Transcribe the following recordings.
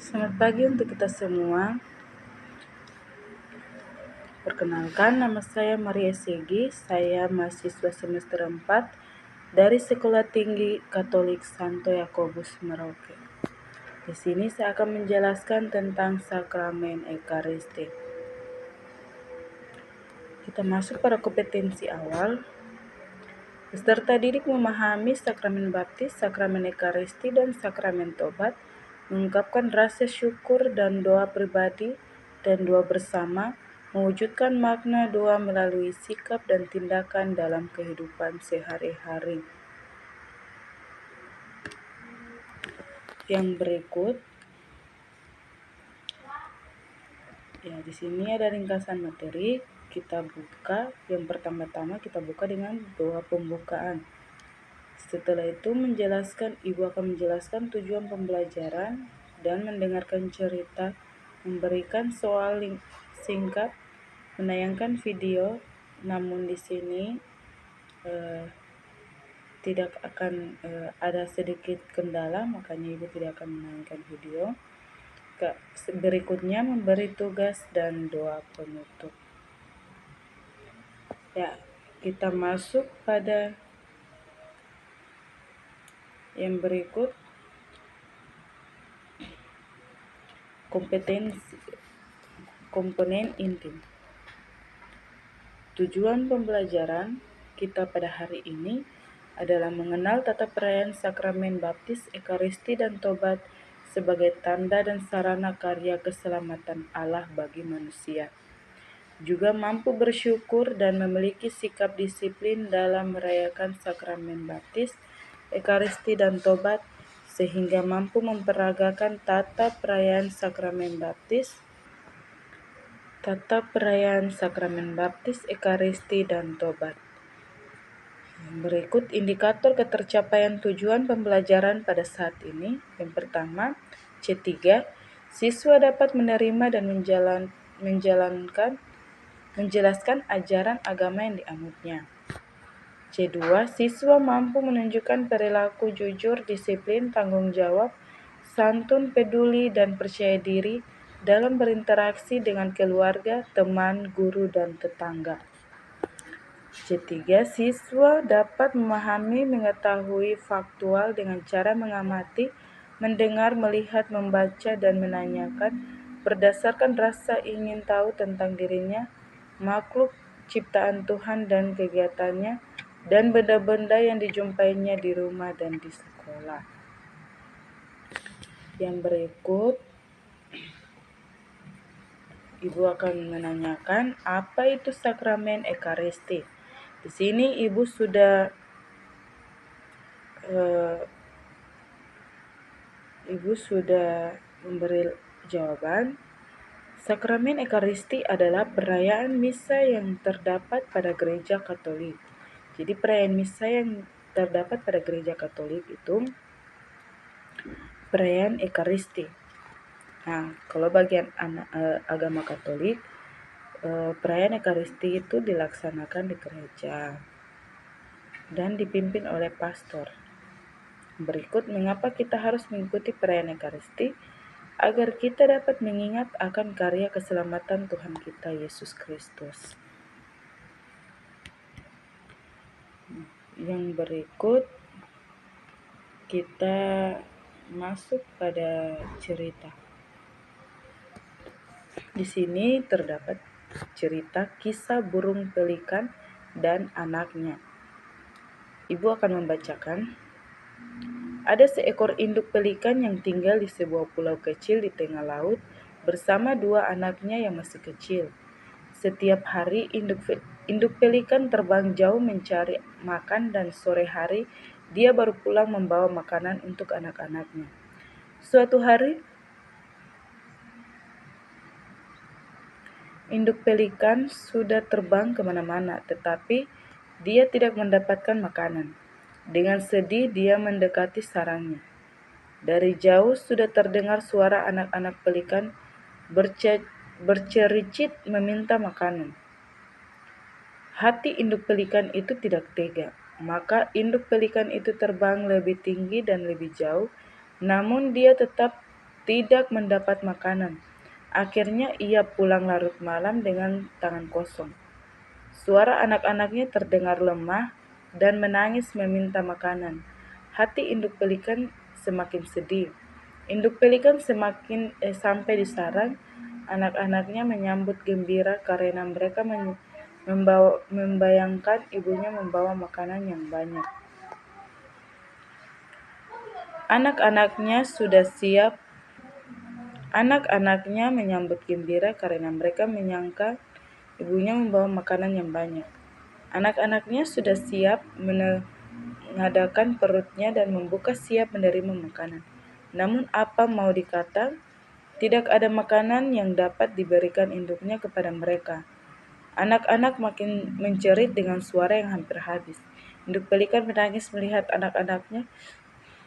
Selamat pagi untuk kita semua. Perkenalkan, nama saya Maria Segi. Saya mahasiswa semester 4 dari Sekolah Tinggi Katolik Santo Yakobus Merauke. Di sini saya akan menjelaskan tentang sakramen Ekaristi. Kita masuk pada kompetensi awal. Peserta didik memahami sakramen baptis, sakramen Ekaristi, dan sakramen tobat, mengungkapkan rasa syukur dan doa pribadi dan doa bersama, mewujudkan makna doa melalui sikap dan tindakan dalam kehidupan sehari-hari. Yang berikut, di sini ada ringkasan materi. Kita buka. Yang pertama-tama kita buka dengan doa pembukaan. Setelah itu Ibu akan menjelaskan tujuan pembelajaran dan mendengarkan cerita, memberikan soal singkat, menayangkan video. Namun di sini tidak akan ada sedikit kendala, makanya Ibu tidak akan menayangkan video. Berikutnya memberi tugas dan doa penutup. Kita masuk pada yang berikut. Komponen inti. Tujuan pembelajaran kita pada hari ini adalah mengenal tata perayaan sakramen baptis, ekaristi, dan tobat sebagai tanda dan sarana karya keselamatan Allah bagi manusia. Juga mampu bersyukur dan memiliki sikap disiplin dalam merayakan sakramen baptis, ekaristi, dan tobat, sehingga mampu memperagakan tata perayaan sakramen baptis, ekaristi, dan tobat. Berikut indikator ketercapaian tujuan pembelajaran pada saat ini. Yang pertama, C3, siswa dapat menerima dan menjelaskan ajaran agama yang dianutnya. C2, siswa mampu menunjukkan perilaku jujur, disiplin, tanggung jawab, santun, peduli, dan percaya diri dalam berinteraksi dengan keluarga, teman, guru, dan tetangga. C3, siswa dapat memahami, mengetahui faktual dengan cara mengamati, mendengar, melihat, membaca, dan menanyakan berdasarkan rasa ingin tahu tentang dirinya, makhluk ciptaan Tuhan dan kegiatannya, dan benda-benda yang dijumpainya di rumah dan di sekolah. Yang berikut, Ibu akan menanyakan apa itu sakramen Ekaristi. Di sini Ibu sudah memberi jawaban. Sakramen Ekaristi adalah perayaan misa yang terdapat pada gereja Katolik. Jadi perayaan misa yang terdapat pada gereja Katolik itu perayaan Ekaristi. Nah, kalau bagian agama Katolik, perayaan Ekaristi itu dilaksanakan di gereja dan dipimpin oleh pastor. Berikut mengapa kita harus mengikuti perayaan Ekaristi, agar kita dapat mengingat akan karya keselamatan Tuhan kita Yesus Kristus. Yang berikut kita masuk pada cerita. Di sini terdapat cerita kisah burung pelikan dan anaknya. Ibu akan membacakan. Ada seekor induk pelikan yang tinggal di sebuah pulau kecil di tengah laut bersama dua anaknya yang masih kecil. Setiap hari induk pelikan terbang jauh mencari makan dan sore hari dia baru pulang membawa makanan untuk anak-anaknya. Suatu hari, induk pelikan sudah terbang kemana-mana, tetapi dia tidak mendapatkan makanan. Dengan sedih dia mendekati sarangnya. Dari jauh sudah terdengar suara anak-anak pelikan bercericit meminta makanan. Hati induk pelikan itu tidak tega, maka induk pelikan itu terbang lebih tinggi dan lebih jauh, namun dia tetap tidak mendapat makanan. Akhirnya ia pulang larut malam dengan tangan kosong. Suara anak-anaknya terdengar lemah dan menangis meminta makanan. Hati induk pelikan semakin sedih. Induk pelikan sampai di sarang. Anak-anaknya menyambut gembira karena mereka membayangkan ibunya membawa makanan yang banyak. Anak-anaknya menyambut gembira karena mereka menyangka ibunya membawa makanan yang banyak. Anak-anaknya sudah siap mengadakan perutnya dan membuka siap menerima makanan. Namun apa mau dikata, tidak ada makanan yang dapat diberikan induknya kepada mereka. Anak-anak makin menjerit dengan suara yang hampir habis. Induk pelikan menangis melihat anak-anaknya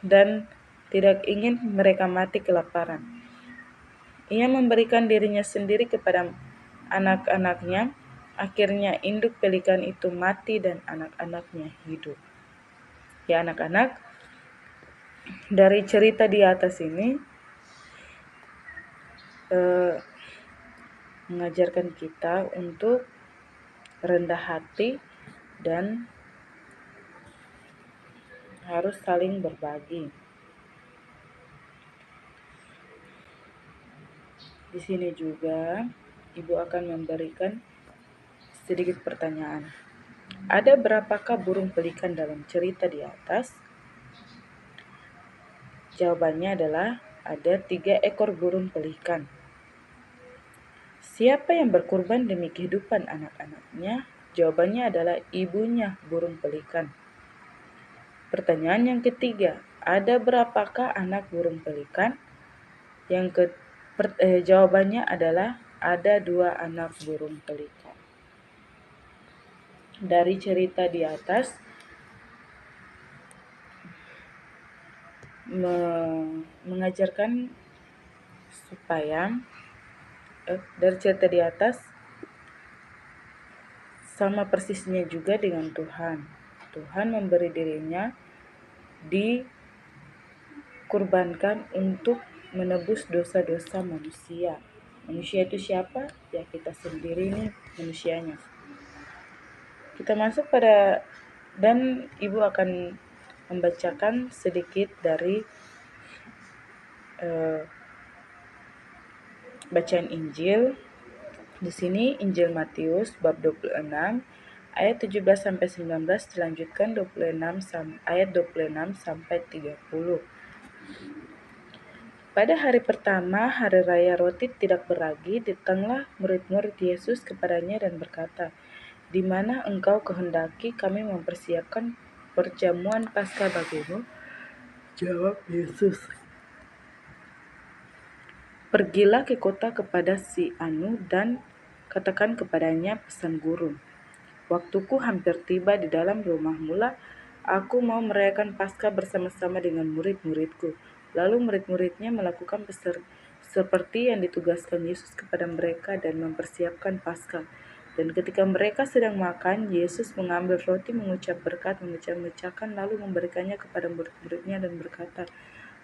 dan tidak ingin mereka mati kelaparan. Ia memberikan dirinya sendiri kepada anak-anaknya. Akhirnya induk pelikan itu mati dan anak-anaknya hidup. Ya anak-anak, dari cerita di atas ini mengajarkan kita untuk rendah hati dan harus saling berbagi. Di sini juga Ibu akan memberikan sedikit pertanyaan. Ada berapakah burung pelikan dalam cerita di atas? Jawabannya adalah ada 3 ekor burung pelikan. Siapa yang berkorban demi kehidupan anak-anaknya? Jawabannya adalah ibunya burung pelikan. Pertanyaan yang ketiga, ada berapakah anak burung pelikan? Jawabannya adalah ada 2 anak burung pelikan. Dari cerita di atas mengajarkan supaya dari cerita di atas sama persisnya juga dengan Tuhan. Tuhan memberi dirinya dikurbankan untuk menebus dosa-dosa manusia. Manusia itu siapa? Ya kita sendiri nih manusianya. Kita masuk dan Ibu akan membacakan sedikit dari bacaan Injil. Di sini Injil Matius bab 26 ayat 17 sampai 19 dilanjutkan ayat 26 sampai 30. Pada hari pertama, hari raya roti tidak beragi, datanglah murid-murid Yesus kepadanya dan berkata, "Di mana engkau kehendaki kami mempersiapkan perjamuan Paskah bagimu?" Jawab Yesus, "Pergilah ke kota kepada si Anu dan katakan kepadanya, pesan guru, waktuku hampir tiba di dalam rumah mula. Aku mau merayakan Paskah bersama-sama dengan murid-muridku." Lalu murid-muridnya melakukan seperti yang ditugaskan Yesus kepada mereka dan mempersiapkan Paskah. Dan ketika mereka sedang makan, Yesus mengambil roti, mengucap berkat, memecah-mecahkan, lalu memberikannya kepada murid-muridnya dan berkata,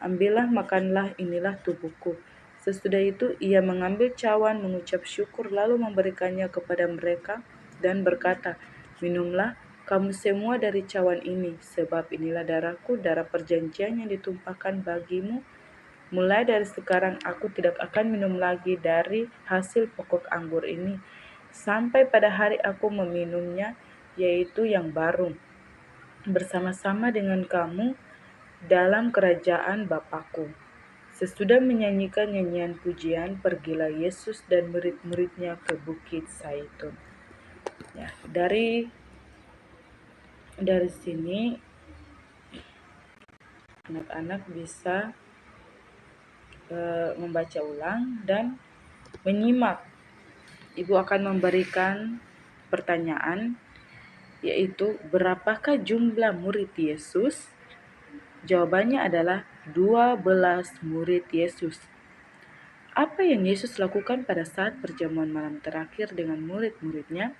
"Ambillah, makanlah, inilah tubuhku." Sesudah itu ia mengambil cawan, mengucap syukur, lalu memberikannya kepada mereka dan berkata, "Minumlah kamu semua dari cawan ini, sebab inilah darahku, darah perjanjian yang ditumpahkan bagimu. Mulai dari sekarang aku tidak akan minum lagi dari hasil pokok anggur ini, sampai pada hari aku meminumnya, yaitu yang baru, bersama-sama dengan kamu dalam kerajaan Bapakku." Sesudah menyanyikan nyanyian pujian, pergilah Yesus dan murid-muridnya ke Bukit Zaitun. Ya, dari sini anak-anak bisa membaca ulang dan menyimak. Ibu akan memberikan pertanyaan, yaitu berapakah jumlah murid Yesus? Jawabannya adalah 12 murid Yesus. Apa yang Yesus lakukan pada saat perjamuan malam terakhir dengan murid-muridnya?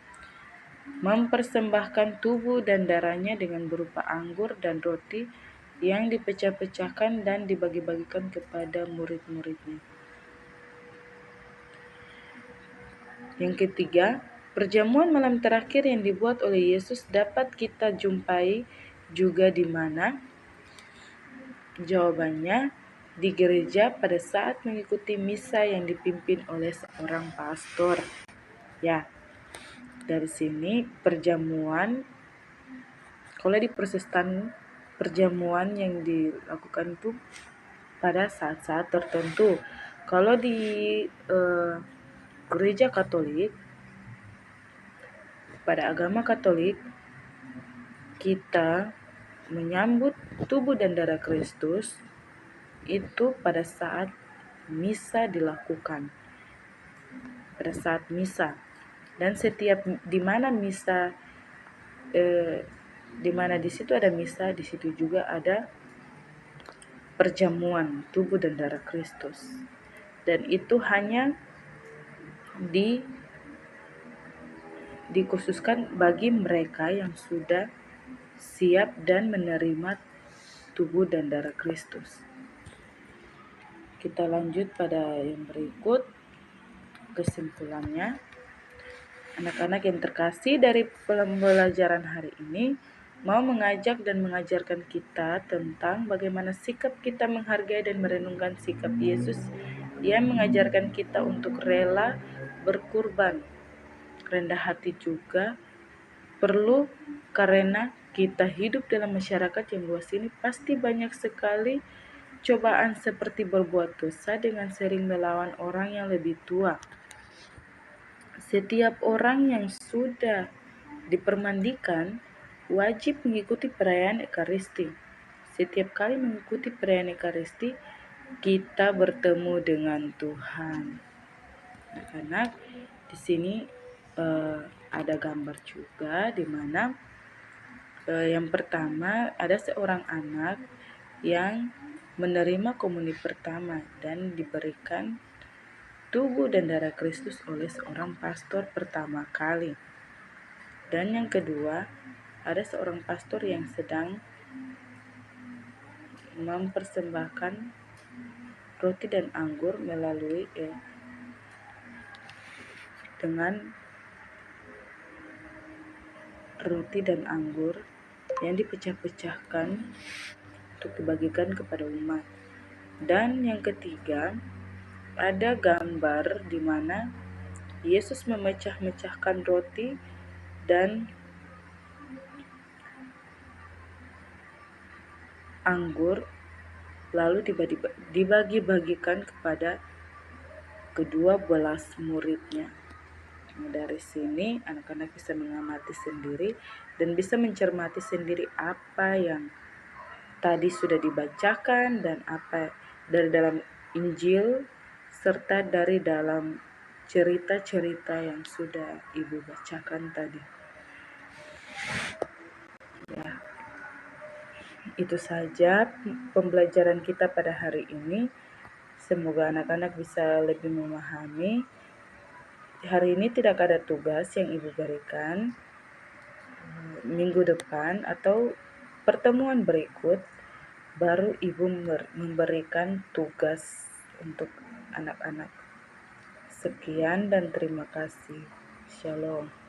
Mempersembahkan tubuh dan darahnya dengan berupa anggur dan roti yang dipecah-pecahkan dan dibagi-bagikan kepada murid-muridnya. Yang ketiga, perjamuan malam terakhir yang dibuat oleh Yesus dapat kita jumpai juga di mana? Jawabannya, di gereja pada saat mengikuti misa yang dipimpin oleh seorang pastor. Ya, dari sini perjamuan, kalau di Protestan, perjamuan yang dilakukan itu pada saat-saat tertentu. Kalau di gereja Katolik, pada agama Katolik, kita menyambut tubuh dan darah Kristus itu pada saat misa dilakukan. Pada saat misa. Dan setiap di mana misa di mana di situ ada misa, di situ juga ada perjamuan tubuh dan darah Kristus. Dan itu hanya dikhususkan bagi mereka yang sudah siap dan menerima tubuh dan darah Kristus. Kita lanjut pada yang berikut, kesimpulannya. Anak-anak yang terkasih, dari pembelajaran hari ini mau mengajak dan mengajarkan kita tentang bagaimana sikap kita menghargai dan merenungkan sikap Yesus yang mengajarkan kita untuk rela berkurban. Rendah hati juga perlu, karena kita hidup dalam masyarakat yang luas ini pasti banyak sekali cobaan seperti berbuat dosa dengan sering melawan orang yang lebih tua. Setiap orang yang sudah dipermandikan wajib mengikuti perayaan Ekaristi. Setiap kali mengikuti perayaan Ekaristi, kita bertemu dengan Tuhan. Anak-anak, di sini ada gambar juga di mana yang pertama ada seorang anak yang menerima komuni pertama dan diberikan tubuh dan darah Kristus oleh seorang pastor pertama kali. Dan yang kedua, ada seorang pastor yang sedang mempersembahkan roti dan anggur melalui dengan roti dan anggur yang dipecah-pecahkan untuk dibagikan kepada umat. Dan yang ketiga, ada gambar di mana Yesus memecah-mecahkan roti dan anggur lalu dibagi-bagikan kepada kedua belas muridnya. Nah, dari sini anak-anak bisa mengamati sendiri dan bisa mencermati sendiri apa yang tadi sudah dibacakan dan apa dari dalam Injil serta dari dalam cerita-cerita yang sudah Ibu bacakan tadi. Ya, itu saja pembelajaran kita pada hari ini. Semoga anak-anak bisa lebih memahami. Hari ini tidak ada tugas yang Ibu berikan. Minggu depan atau pertemuan berikut baru Ibu memberikan tugas untuk anak-anak. Sekian dan terima kasih. Shalom.